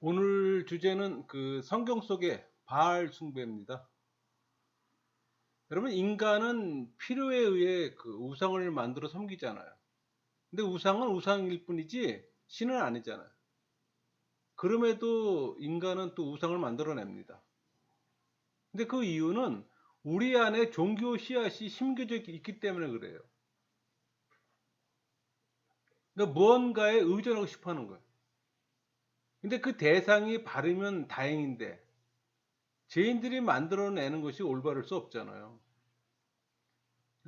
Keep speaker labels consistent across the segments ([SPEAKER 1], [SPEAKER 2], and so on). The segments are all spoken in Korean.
[SPEAKER 1] 오늘 주제는 성경 속의 바알 숭배입니다. 여러분, 인간은 필요에 의해 우상을 만들어 섬기잖아요. 근데 우상은 우상일 뿐이지 신은 아니잖아요. 그럼에도 인간은 또 우상을 만들어냅니다. 근데 그 이유는 우리 안에 종교 씨앗이 심겨져 있기 때문에 그래요. 그러니까 무언가에 의존하고 싶어 하는 거예요. 근데 그 대상이 바르면 다행인데 죄인들이 만들어내는 것이 올바를 수 없잖아요.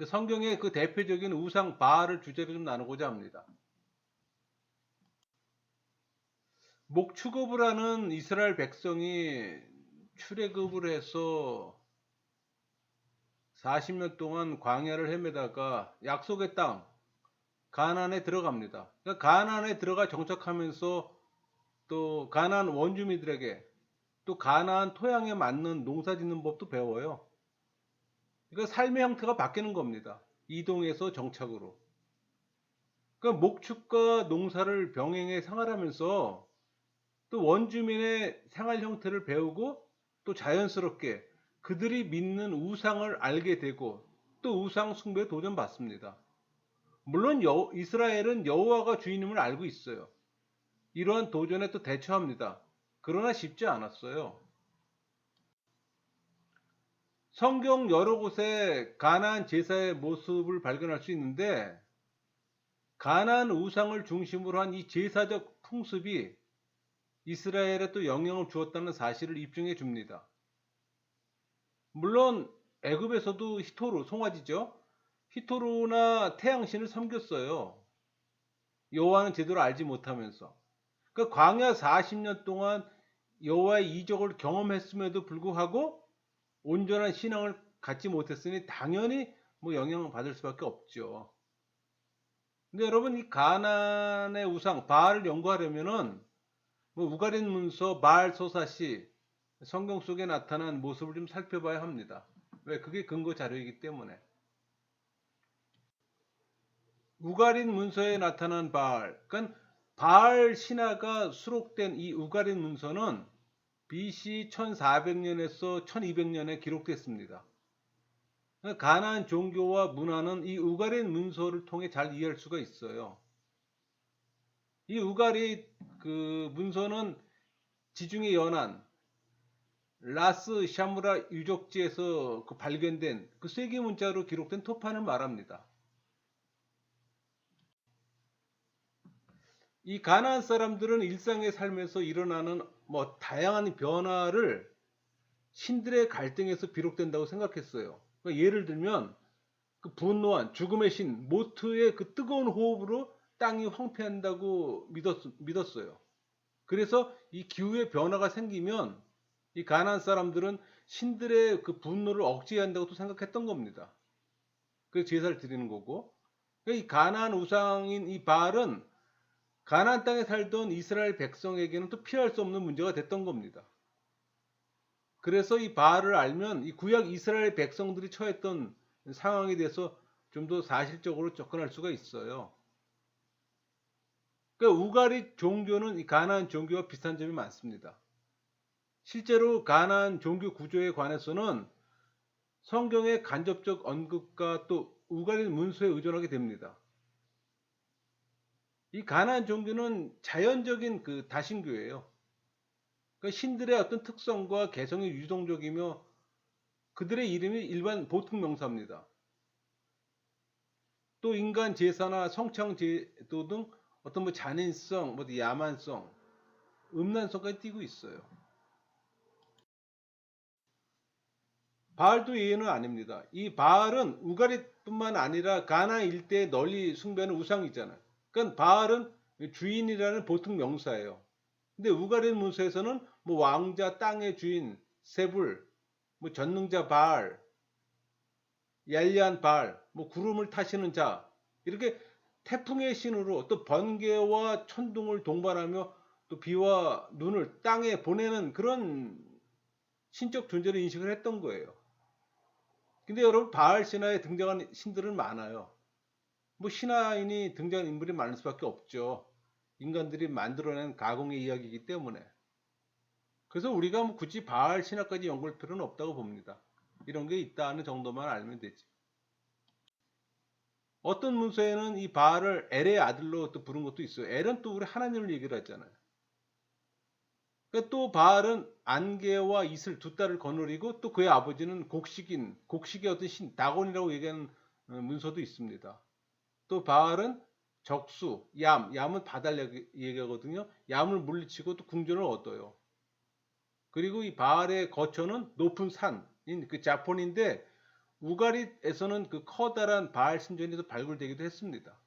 [SPEAKER 1] 성경의 그 대표적인 우상 바알을 주제로 좀 나누고자 합니다. 목축업을 하는 이스라엘 백성이 출애굽을 해서 40년 동안 광야를 헤매다가 약속의 땅 가나안에 들어갑니다. 그러니까 가나안에 들어가 정착하면서 또 가나안 원주민들에게 또 가나안 토양에 맞는 농사짓는 법도 배워요. 그러니까 삶의 형태가 바뀌는 겁니다. 이동에서 정착으로. 그러니까 목축과 농사를 병행해 생활하면서 또 원주민의 생활 형태를 배우고 또 자연스럽게 그들이 믿는 우상을 알게 되고 또 우상 숭배에 도전받습니다. 물론 이스라엘은 여호와가 주인임을 알고 있어요. 이러한 도전에 또 대처합니다. 그러나 쉽지 않았어요. 성경 여러 곳에 가나안 제사의 모습을 발견할 수 있는데 가나안 우상을 중심으로 한 이 제사적 풍습이 이스라엘에 또 영향을 주었다는 사실을 입증해 줍니다. 물론 애굽에서도 히토르, 송아지죠. 히토르나 태양신을 섬겼어요. 여호와는 제대로 알지 못하면서. 그 광야 40년 동안 여호와의 이적을 경험했음에도 불구하고 온전한 신앙을 갖지 못했으니 당연히 뭐 영향을 받을 수밖에 없죠. 근데 여러분, 이 가나안의 우상 바알을 연구하려면은 뭐 우가린 문서, 바알 소사시, 성경 속에 나타난 모습을 좀 살펴봐야 합니다. 왜? 그게 근거 자료이기 때문에. 우가린 문서에 나타난 바알, 그러니까 바알 신화가 수록된 이 우가린 문서는 BC 1400년에서 1200년에 기록됐습니다. 가나안 종교와 문화는 이 우가린 문서를 통해 잘 이해할 수가 있어요. 이 우가리 문서는 지중해 연안 라스 샤무라 유적지에서 발견된 쇠기 문자로 기록된 토판을 말합니다. 이 가나안 사람들은 일상의 삶에서 일어나는 뭐 다양한 변화를 신들의 갈등에서 비롯된다고 생각했어요. 그러니까 예를 들면 분노한 죽음의 신 모트의 뜨거운 호흡으로 땅이 황폐한다고 믿었어요. 그래서 이 기후의 변화가 생기면 이 가나안 사람들은 신들의 분노를 억제한다고 또 생각했던 겁니다. 그래서 제사를 드리는 거고, 그러니까 이 가나안 우상인 이 바알은 가나안 땅에 살던 이스라엘 백성에게는 또 피할 수 없는 문제가 됐던 겁니다. 그래서 이 바알을 알면 이 구약 이스라엘 백성들이 처했던 상황에 대해서 좀 더 사실적으로 접근할 수가 있어요. 그러니까 우가리 종교는 이 가나안 종교와 비슷한 점이 많습니다. 실제로 가나안 종교 구조에 관해서는 성경의 간접적 언급과 또 우가리 문서에 의존하게 됩니다. 이 가나안 종교는 자연적인 다신교예요. 그러니까 신들의 어떤 특성과 개성이 유동적이며 그들의 이름이 일반 보통 명사입니다. 또 인간 제사나 성창 제도 등 어떤 뭐 잔인성, 뭐 야만성, 음란성까지 띠고 있어요. 바알도 예외는 아닙니다. 이 바알은 우가리뿐만 아니라 가나 일대에 널리 숭배하는 우상이잖아요. 그러니까 바알은 주인이라는 보통 명사예요. 근데 우가리 문서에서는 뭐 왕자, 땅의 주인, 세불, 뭐 전능자 바알, 얄리안 바알, 뭐 구름을 타시는 자, 이렇게 태풍의 신으로 또 번개와 천둥을 동반하며 또 비와 눈을 땅에 보내는 그런 신적 존재를 인식을 했던 거예요. 근데 여러분, 바알 신화에 등장한 신들은 많아요. 뭐 신화인이 등장한 인물이 많을 수밖에 없죠. 인간들이 만들어낸 가공의 이야기이기 때문에. 그래서 우리가 뭐 굳이 바알 신화까지 연구할 필요는 없다고 봅니다. 이런 게 있다는 정도만 알면 되지. 어떤 문서에는 이 바알을 엘의 아들로 또 부른 것도 있어요. 엘은 또 우리 하나님을 얘기를 하잖아요. 그러니까 또 바알은 안개와 이슬 두 딸을 거느리고 또 그의 아버지는 곡식의 어떤 신, 다곤이라고 얘기하는 문서도 있습니다. 또 바알은 적수, 얌은 바다를 얘기하거든요. 얌을 물리치고 또 궁전을 얻어요. 그리고 이 바알의 거처는 높은 산인 그 자폰인데 우가릿에서는 그 커다란 바알 신전에서 발굴되기도 했습니다.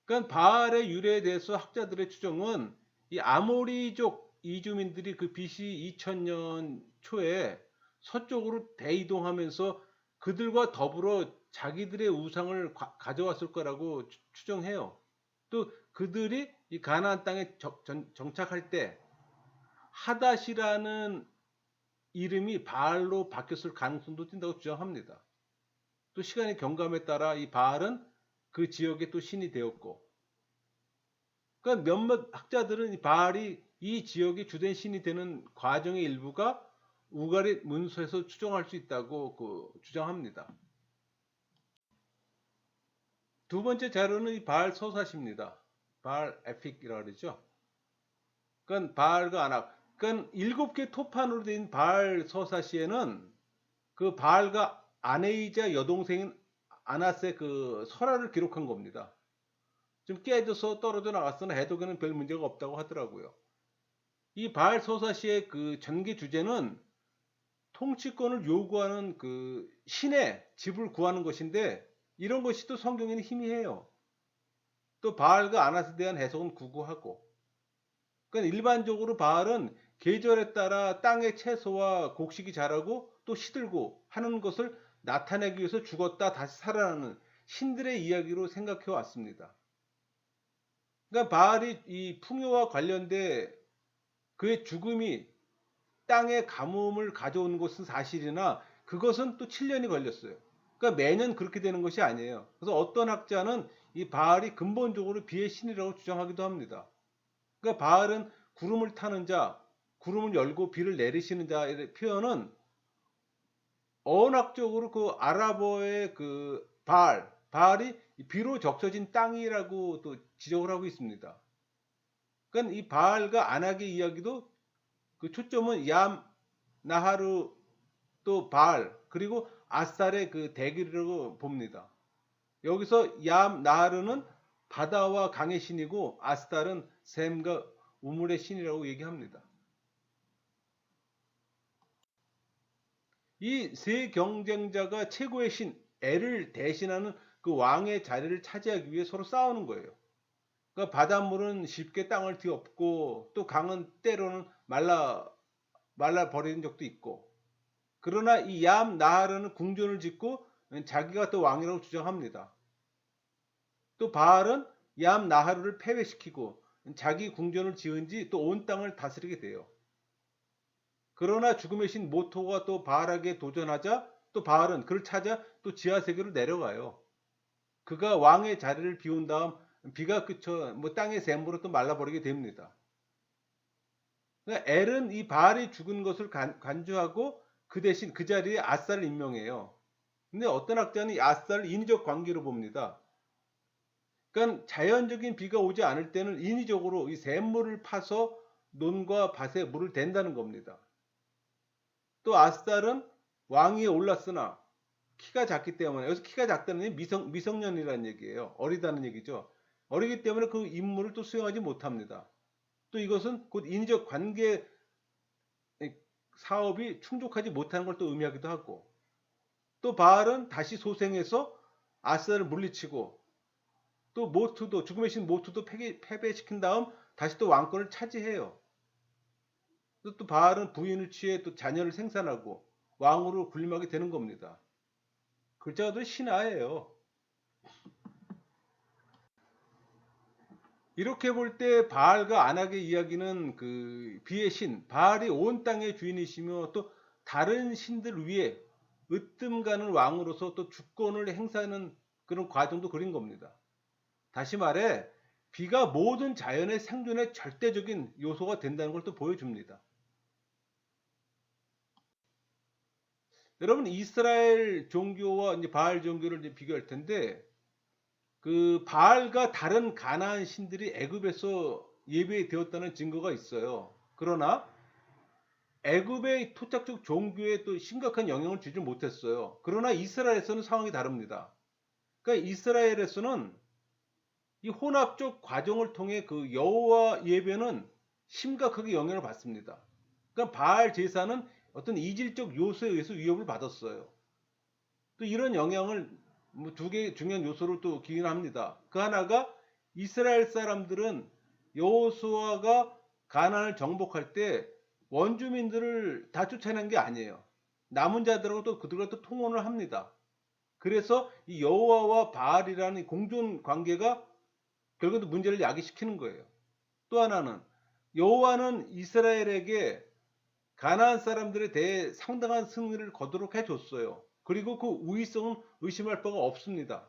[SPEAKER 1] 그러니까 바알의 유래에 대해서 학자들의 추정은 이 아모리족 이주민들이 그 BC 2000년 초에 서쪽으로 대이동하면서 그들과 더불어 자기들의 우상을 가져왔을 거라고 추정해요. 또 그들이 이 가나안 땅에 정착할 때 하닷이라는 이름이 바알로 바뀌었을 가능성도 뛴다고 주장합니다. 또 시간의 경감에 따라 이 바알은 그 지역의 또 신이 되었고, 그러니까 몇몇 학자들은 이 바알이 이 지역의 주된 신이 되는 과정의 일부가 우가릿 문서에서 추정할 수 있다고 주장합니다. 두 번째 자료는 이 바알 서사시입니다. 바알 에픽이라고 그러죠. 그러니까 바알과 아낙. 그러니까 7개 토판으로 된 바알 서사시에는 그 바알과 아내이자 여동생인 아낫의 그 설화를 기록한 겁니다. 좀 깨져서 떨어져 나갔으나 해독에는 별 문제가 없다고 하더라고요. 이 바알 서사시의 그 전개 주제는 통치권을 요구하는 그 신의 집을 구하는 것인데 이런 것이 또 성경에는 희미해요. 또 바알과 아낫에 대한 해석은 구구하고. 그러니까 일반적으로 바알은 계절에 따라 땅의 채소와 곡식이 자라고 또 시들고 하는 것을 나타내기 위해서 죽었다 다시 살아나는 신들의 이야기로 생각해 왔습니다. 그러니까 바알이 이 풍요와 관련돼 그의 죽음이 땅의 가뭄을 가져오는 것은 사실이나 그것은 또 7년이 걸렸어요. 그러니까 매년 그렇게 되는 것이 아니에요. 그래서 어떤 학자는 이 바알이 근본적으로 비의 신이라고 주장하기도 합니다. 그러니까 바알은 구름을 타는 자, 구름을 열고 비를 내리시는 자의 표현은 언학적으로 그 아랍어의 그 바알이 비로 적셔진 땅이라고 또 지적을 하고 있습니다. 그러니까 이 바알과 안악의 이야기도 그 초점은 얌, 나하루, 또 바알, 그리고 아스달의 그 대결이라고 봅니다. 여기서 얌, 나하루는 바다와 강의 신이고 아스달은 샘과 우물의 신이라고 얘기합니다. 이 세 경쟁자가 최고의 신 엘을 대신하는 그 왕의 자리를 차지하기 위해 서로 싸우는 거예요. 그러니까 바닷물은 쉽게 땅을 뒤엎고 또 강은 때로는 말라 버리는 적도 있고. 그러나 이 얌 나하르는 궁전을 짓고 자기가 또 왕이라고 주장합니다. 또 바알은 얌 나하르를 패배시키고 자기 궁전을 지은 지 또 온 땅을 다스리게 돼요. 그러나 죽음의 신 모토가 또 바알에게 도전하자 또 바알은 그를 찾아 또 지하 세계로 내려가요. 그가 왕의 자리를 비운 다음 비가 그쳐 뭐 땅의 샘으로 또 말라버리게 됩니다. 그러니까 엘은 이 바알이 죽은 것을 간주하고 그 대신 그 자리에 아싸를 임명해요. 근데 어떤 학자는 이 아싸를 인위적 관계로 봅니다. 그러니까 자연적인 비가 오지 않을 때는 인위적으로 이 샘물을 파서 논과 밭에 물을 댄다는 겁니다. 또 아스달은 왕위에 올랐으나 키가 작기 때문에 여기서 키가 작다는 게 미성년이라는 얘기예요. 어리다는 얘기죠. 어리기 때문에 그 임무를 또 수행하지 못합니다. 또 이것은 곧 인위적 관계 사업이 충족하지 못하는 걸 또 의미하기도 하고 또 바알은 다시 소생해서 아스달을 물리치고 또 모투도 죽음의 신 모투도 패배시킨 다음 다시 또 왕권을 차지해요. 또 바알은 부인을 취해 또 자녀를 생산하고 왕으로 군림하게 되는 겁니다. 글자가 신하예요. 이렇게 볼 때 바알과 안악의 이야기는 그 비의 신 바알이 온 땅의 주인이시며 또 다른 신들 위에 으뜸 가는 왕으로서 또 주권을 행사하는 그런 과정도 그린 겁니다. 다시 말해 비가 모든 자연의 생존의 절대적인 요소가 된다는 걸 또 보여줍니다. 여러분 이스라엘 종교와 이제 바알 종교를 이제 비교할 텐데 그 바알과 다른 가나안 신들이 애굽에서 예배되었다는 증거가 있어요. 그러나 애굽의 토착적 종교에 또 심각한 영향을 주지 못했어요. 그러나 이스라엘에서는 상황이 다릅니다. 그러니까 이스라엘에서는 이 혼합적 과정을 통해 그 여호와 예배는 심각하게 영향을 받습니다. 그러니까 바알 제사는 어떤 이질적 요소에 의해서 위협을 받았어요. 또 이런 영향을 뭐 두 개 중요한 요소를 또 기인합니다. 그 하나가 이스라엘 사람들은 여호수아가 가나안을 정복할 때 원주민들을 다 쫓아낸 게 아니에요. 남은 자들하고 또 그들과 또 통혼을 합니다. 그래서 이 여호와와 바알이라는 공존 관계가 결국은 문제를 야기시키는 거예요. 또 하나는 여호와는 이스라엘에게 가나안 사람들에 대해 상당한 승리를 거두도록 해줬어요. 그리고 그 우위성은 의심할 바가 없습니다.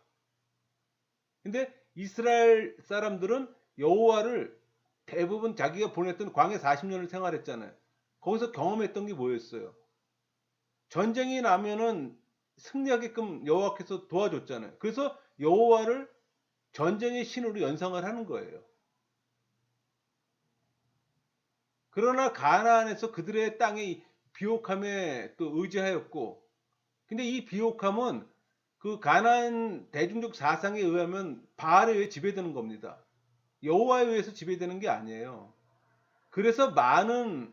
[SPEAKER 1] 근데 이스라엘 사람들은 여호와를 대부분 자기가 보냈던 광야 40년을 생활했잖아요. 거기서 경험했던 게 뭐였어요? 전쟁이 나면은 승리하게끔 여호와께서 도와줬잖아요. 그래서 여호와를 전쟁의 신으로 연상을 하는 거예요. 그러나 가나안에서 그들의 땅이 비옥함에 또 의지하였고, 근데 이 비옥함은 그 가나안 대중적 사상에 의하면 바알에 의해 지배되는 겁니다. 여호와에 의해서 지배되는 게 아니에요. 그래서 많은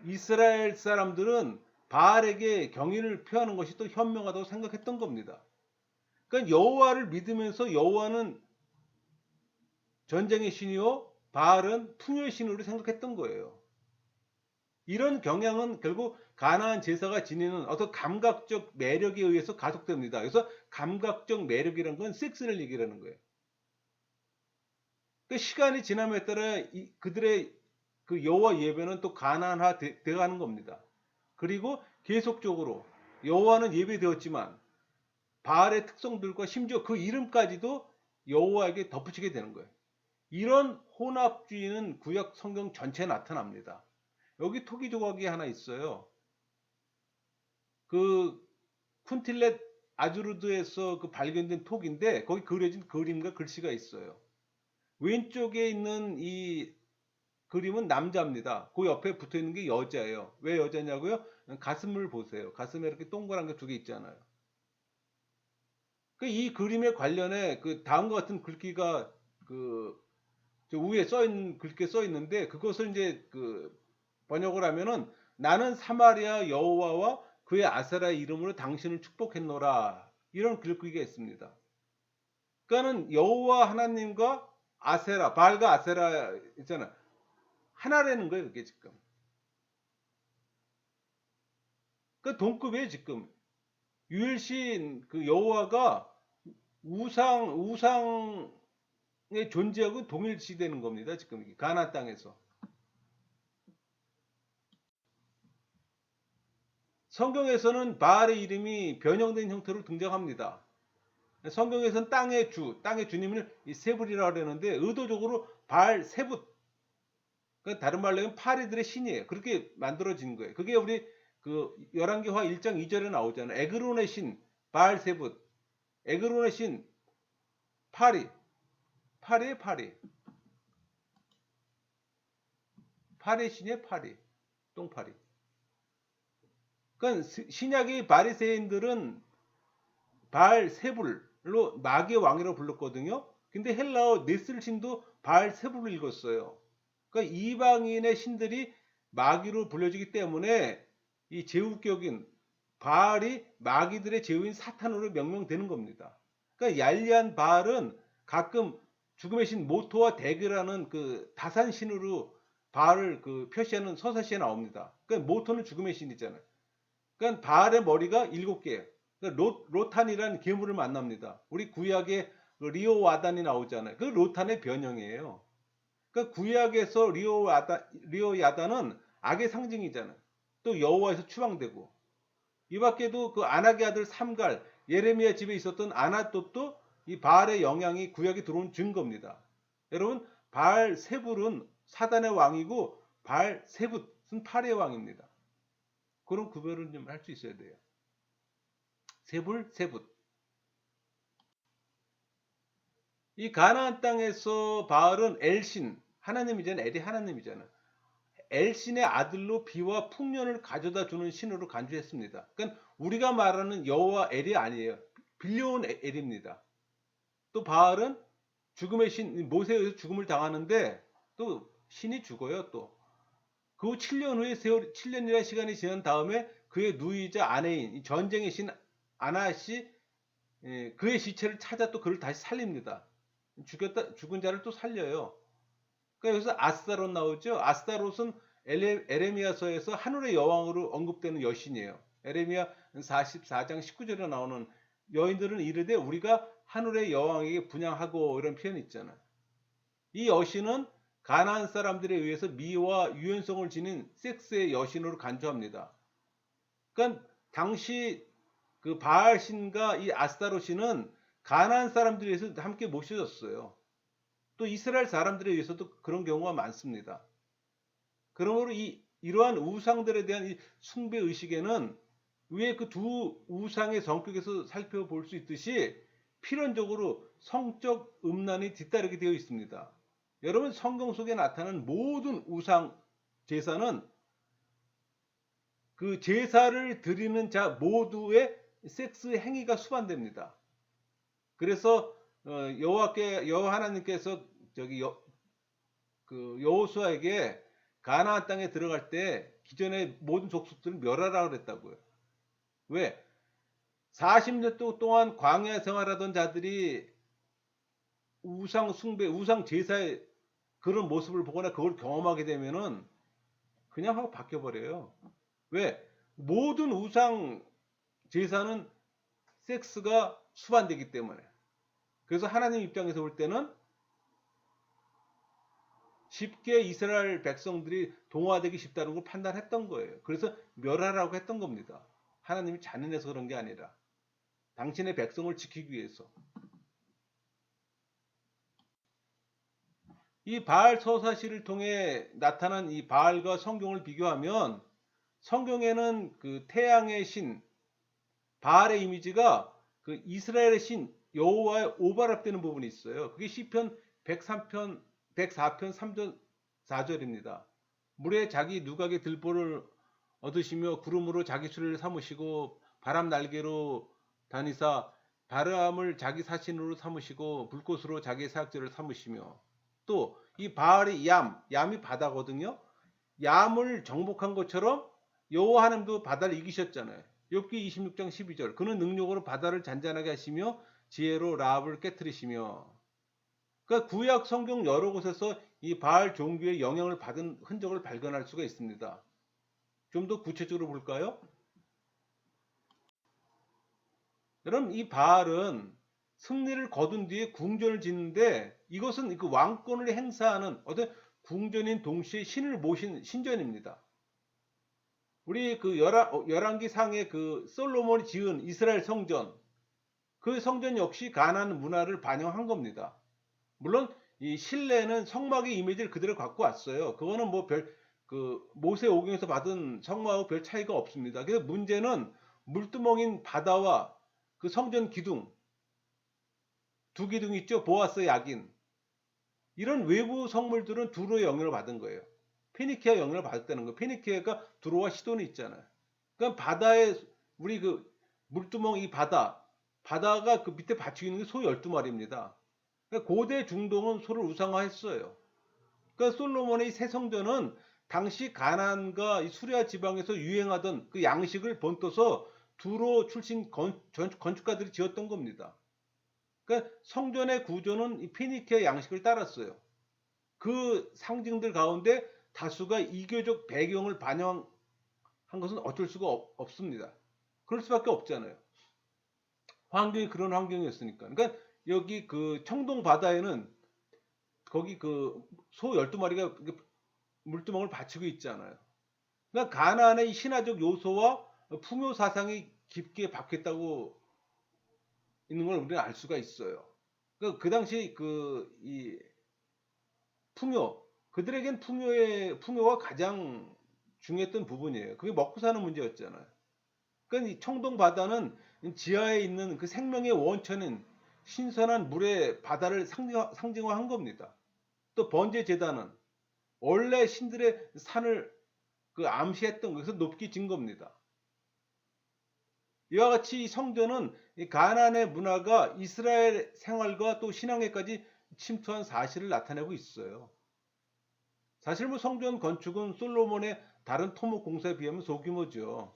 [SPEAKER 1] 이스라엘 사람들은 바알에게 경의를 표하는 것이 또 현명하다고 생각했던 겁니다. 그러니까 여호와를 믿으면서 여호와는 전쟁의 신이요 바알은 풍요의 신으로 생각했던 거예요. 이런 경향은 결국 가나안 제사가 지니는 어떤 감각적 매력에 의해서 가속됩니다. 그래서 감각적 매력이라는 건 섹스를 얘기하는 거예요. 그러니까 시간이 지남에 따라 그들의 그 여호와 예배는 또 가나안화 되어가는 겁니다. 그리고 계속적으로 여호와는 예배되었지만 바알의 특성들과 심지어 그 이름까지도 여호와에게 덧붙이게 되는 거예요. 이런 혼합주의는 구약 성경 전체에 나타납니다. 여기 토기 조각이 하나 있어요. 그 쿤틸렛 아주르드에서 그 발견된 톡인데 거기 그려진 그림과 글씨가 있어요. 왼쪽에 있는 이 그림은 남자입니다. 그 옆에 붙어 있는 게 여자예요. 왜 여자냐고요? 가슴을 보세요. 가슴에 이렇게 동그란 게 두 개 있잖아요. 이 그림에 관련해 그 다음과 같은 글귀가 그 위에 써 있는 글귀에 써 있는데 그것을 이제 그 번역을 하면은 나는 사마리아 여호와와 그의 아세라의 이름으로 당신을 축복했노라 이런 글귀가 있습니다. 그러니까는 여호와 하나님과 아세라 바알과 아세라 있잖아 하나라는 거예요 그게 지금. 그 동급이에요 지금. 유일신 그 여호와가 우상의 존재하고 동일시되는 겁니다 지금 가나안 땅에서. 성경에서는 바알의 이름이 변형된 형태로 등장합니다. 성경에서는 땅의 주님을 세불이라고 하는데 의도적으로 바알 세붓, 그러니까 다른 말로 하면 파리들의 신이에요. 그렇게 만들어진 거예요. 그게 우리 그 열왕기하 1장 2절에 나오잖아요. 에그론의 신 바알 세붓, 에그론의 신 파리, 파리의 파리, 파리의 신의 파리, 똥파리. 그러니까 신약의 바리새인들은 바알 세불로 마귀의 왕이라고 불렀거든요. 근데 헬라어 네슬신도 바알 세불로 읽었어요. 그러니까 이방인의 신들이 마귀로 불려지기 때문에 이 제후격인 바알이 마귀들의 제후인 사탄으로 명명되는 겁니다. 그러니까 얄리안 바알은 가끔 죽음의 신 모토와 대결하는 그 다산신으로 바알을 그 표시하는 서사시에 나옵니다. 그러니까 모토는 죽음의 신이잖아요. 그러니까 바알의 머리가 7개예요. 그러니까 로탄이라는 괴물을 만납니다. 우리 구약에 그 리오 와단이 나오잖아요. 그 로탄의 변형이에요. 그러니까 구약에서 리오 야단은 악의 상징이잖아요. 또 여호와에서 추방되고 이 밖에도 그 아낙의 아들 삼갈 예레미야 집에 있었던 아나돛도 이 바알의 영향이 구약에 들어온 증거입니다. 여러분, 바알세불은 사단의 왕이고 바알세붓은 팔의 왕입니다. 그런 구별은 좀 할 수 있어야 돼요. 세불, 세붓. 이 가나안 땅에서 바알은 엘신, 하나님이잖아. 엘이 하나님이잖아. 엘신의 아들로 비와 풍년을 가져다 주는 신으로 간주했습니다. 그러니까 우리가 말하는 여호와 엘이 아니에요. 빌려온 엘입니다. 또 바알은 죽음의 신, 모세에 의해서 죽음을 당하는데 또 신이 죽어요. 또 그 7년 후에 7년이라는 시간이 지난 다음에 그의 누이자 아내인 전쟁의 신 아나시, 그의 시체를 찾아 또 그를 다시 살립니다. 죽은 자를 또 살려요. 그러니까 여기서 아스타롯 나오죠. 아스타롯은 에레미야서에서 하늘의 여왕으로 언급되는 여신이에요. 에레미야 44장 19절에 나오는 여인들은 이르되 우리가 하늘의 여왕에게 분양하고 이런 표현이 있잖아요. 이 여신은 가나안 사람들에 의해서 미와 유연성을 지닌 섹스의 여신으로 간주합니다. 그러니까 당시 그 바알 신과 이 아스타롯 신은 가나안 사람들에 의해서 함께 모셔졌어요. 또 이스라엘 사람들에 의해서도 그런 경우가 많습니다. 그러므로 이러한 우상들에 대한 이 숭배 의식에는 왜 그 두 우상의 성격에서 살펴볼 수 있듯이 필연적으로 성적 음란이 뒤따르게 되어 있습니다. 여러분, 성경 속에 나타난 모든 우상 제사는 그 제사를 드리는 자 모두의 섹스 행위가 수반됩니다. 그래서 여호와 하나님께서 여호수아에게 가나안 땅에 들어갈 때 기존의 모든 족속들을 멸하라 그랬다고요. 왜? 40년 동안 광야 생활하던 자들이 우상 숭배, 우상 제사의 그런 모습을 보거나 그걸 경험하게 되면은 그냥 하고 바뀌어 버려요. 왜? 모든 우상 제사는 섹스가 수반되기 때문에. 그래서 하나님 입장에서 볼 때는 쉽게 이스라엘 백성들이 동화되기 쉽다는 걸 판단했던 거예요. 그래서 멸하라고 했던 겁니다. 하나님이 잔인해서 그런 게 아니라 당신의 백성을 지키기 위해서. 이 바알 서사시를 통해 나타난 이 바알과 성경을 비교하면 성경에는 그 태양의 신 바알의 이미지가 그 이스라엘의 신 여호와에 오버랩되는 부분이 있어요. 그게 시편 104편 3절 4절입니다. 물에 자기 누각의 들보를 얻으시며 구름으로 자기 수레를 삼으시고 바람 날개로 다니사 바람을 자기 사신으로 삼으시고 불꽃으로 자기 사역제를 삼으시며 또 이 바알의 얌이 바다거든요. 얌을 정복한 것처럼 여호와 하나님도 바다를 이기셨잖아요. 욥기 26장 12절 그는 능력으로 바다를 잔잔하게 하시며 지혜로 라합을 깨뜨리시며. 그러니까 구약 성경 여러 곳에서 이 바알 종교의 영향을 받은 흔적을 발견할 수가 있습니다. 좀 더 구체적으로 볼까요? 여러분, 이 바알은 승리를 거둔 뒤에 궁전을 짓는데 이것은 그 왕권을 행사하는 어떤 궁전인 동시에 신을 모신 신전입니다. 우리 그 열왕기 상의 그 솔로몬이 지은 이스라엘 성전, 그 성전 역시 가나안 문화를 반영한 겁니다. 물론 이 실내는 성막의 이미지를 그대로 갖고 왔어요. 그거는 뭐 그 모세 오경에서 받은 성막하고 별 차이가 없습니다. 그래서 문제는 물두멍인 바다와 그 성전 기둥, 두 기둥 있죠. 보아스 야긴. 이런 외부 성물들은 두로의 영향을 받은 거예요. 페니키아 영향을 받았다는 거예요. 페니키아가 두로와 시돈이 있잖아요. 그러니까 바다에 우리 그 물두멍 이 바다가 그 밑에 받치고 있는 게 소 12마리입니다. 그러니까 고대 중동은 소를 우상화했어요. 그러니까 솔로몬의 새 성전은 당시 가나안과 수리아 지방에서 유행하던 그 양식을 본떠서 두로 출신 건축가들이 지었던 겁니다. 그러니까 성전의 구조는 이 페니키아 양식을 따랐어요. 그 상징들 가운데 다수가 이교적 배경을 반영한 것은 어쩔 수가 없습니다. 그럴 수밖에 없잖아요. 환경이 그런 환경이었으니까. 그러니까 여기 그 청동 바다에는 거기 그 소 12마리가 물두멍을 받치고 있잖아요. 그러니까 가나안의 신화적 요소와 풍요 사상이 깊게 박혔다고 있는 걸 우리는 알 수가 있어요. 그 당시 이 풍요. 그들에겐 풍요가 가장 중요했던 부분이에요. 그게 먹고 사는 문제였잖아요. 그러니까 이 청동 바다는 지하에 있는 그 생명의 원천인 신선한 물의 바다를 상징화한 겁니다. 또 번제 제단은 원래 신들의 산을 그 암시했던 것에서 높게 진 겁니다. 이와 같이 이 성전은 이 가나안의 문화가 이스라엘 생활과 또 신앙에까지 침투한 사실을 나타내고 있어요. 사실 뭐 성전 건축은 솔로몬의 다른 토목 공사에 비하면 소규모죠.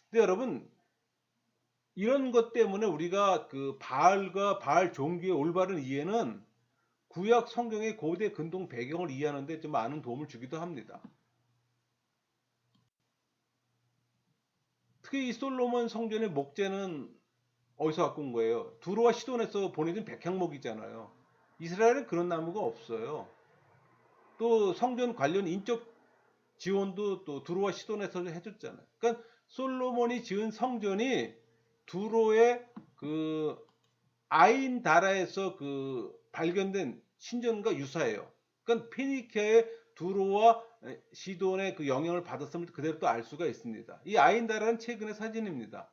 [SPEAKER 1] 근데 여러분 이런 것 때문에 우리가 그 바알과 바알 종교의 올바른 이해는 구약 성경의 고대 근동 배경을 이해하는 데 좀 많은 도움을 주기도 합니다. 특히 이 솔로몬 성전의 목재는 어디서 갖고 온 거예요? 두로와 시돈에서 보내준 백향목이잖아요. 이스라엘은 그런 나무가 없어요. 또 성전 관련 인적 지원도 또 두로와 시돈에서 해줬잖아요. 그러니까 솔로몬이 지은 성전이 두로의 그 아인다라에서 그 발견된 신전과 유사해요. 그러니까 페니키아의 두로와 시돈의 그 영향을 받았음을 그대로 또 알 수가 있습니다. 이 아인다라는 최근의 사진입니다.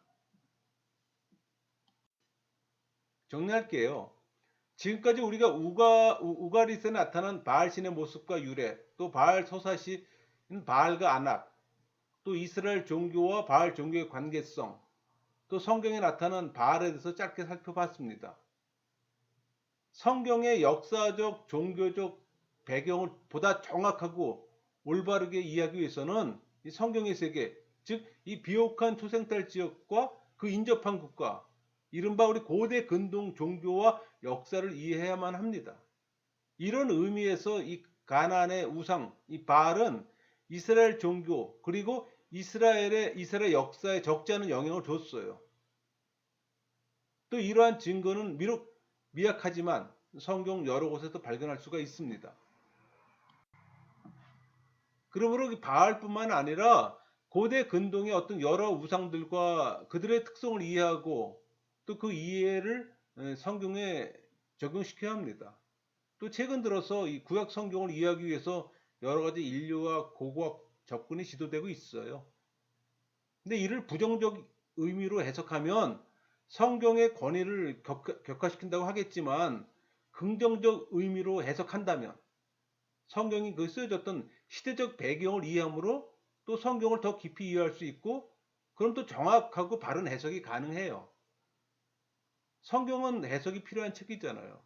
[SPEAKER 1] 정리할게요. 지금까지 우리가 우가리스에 나타난 바알 신의 모습과 유래, 또 바알 서사시 바알과 아낙, 또 이스라엘 종교와 바알 종교의 관계성, 또 성경에 나타난 바알에 대해서 짧게 살펴봤습니다. 성경의 역사적, 종교적 배경을 보다 정확하고 올바르게 이해하기 위해서는 이 성경의 세계, 즉 이 비옥한 초생탈 지역과 그 인접한 국가, 이른바 우리 고대 근동 종교와 역사를 이해해야만 합니다. 이런 의미에서 이 가나안의 우상, 이 바알은 이스라엘 종교 그리고 이스라엘 역사에 적지 않은 영향을 줬어요. 또 이러한 증거는 비록 미약하지만 성경 여러 곳에서 발견할 수가 있습니다. 그러므로 바알뿐만 아니라 고대 근동의 어떤 여러 우상들과 그들의 특성을 이해하고 또 그 이해를 성경에 적용시켜야 합니다. 또 최근 들어서 이 구약 성경을 이해하기 위해서 여러 가지 인류와 고고학 접근이 시도되고 있어요. 근데 이를 부정적 의미로 해석하면 성경의 권위를 격화시킨다고 하겠지만 긍정적 의미로 해석한다면 성경이 그 쓰여졌던 시대적 배경을 이해함으로 또 성경을 더 깊이 이해할 수 있고 그럼 또 정확하고 바른 해석이 가능해요. 성경은 해석이 필요한 책이잖아요.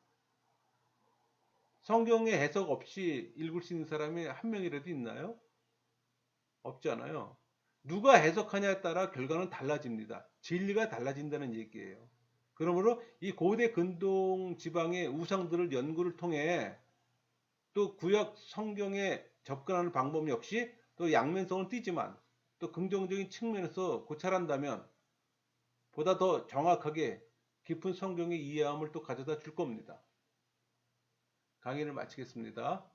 [SPEAKER 1] 성경의 해석 없이 읽을 수 있는 사람이 한 명이라도 있나요? 없잖아요. 누가 해석하냐에 따라 결과는 달라집니다. 진리가 달라진다는 얘기예요. 그러므로 이 고대 근동 지방의 우상들을 연구를 통해 또 구약 성경에 접근하는 방법 역시 또 양면성은 띠지만 또 긍정적인 측면에서 고찰한다면 보다 더 정확하게 깊은 성경의 이해함을 또 가져다 줄 겁니다. 강의를 마치겠습니다.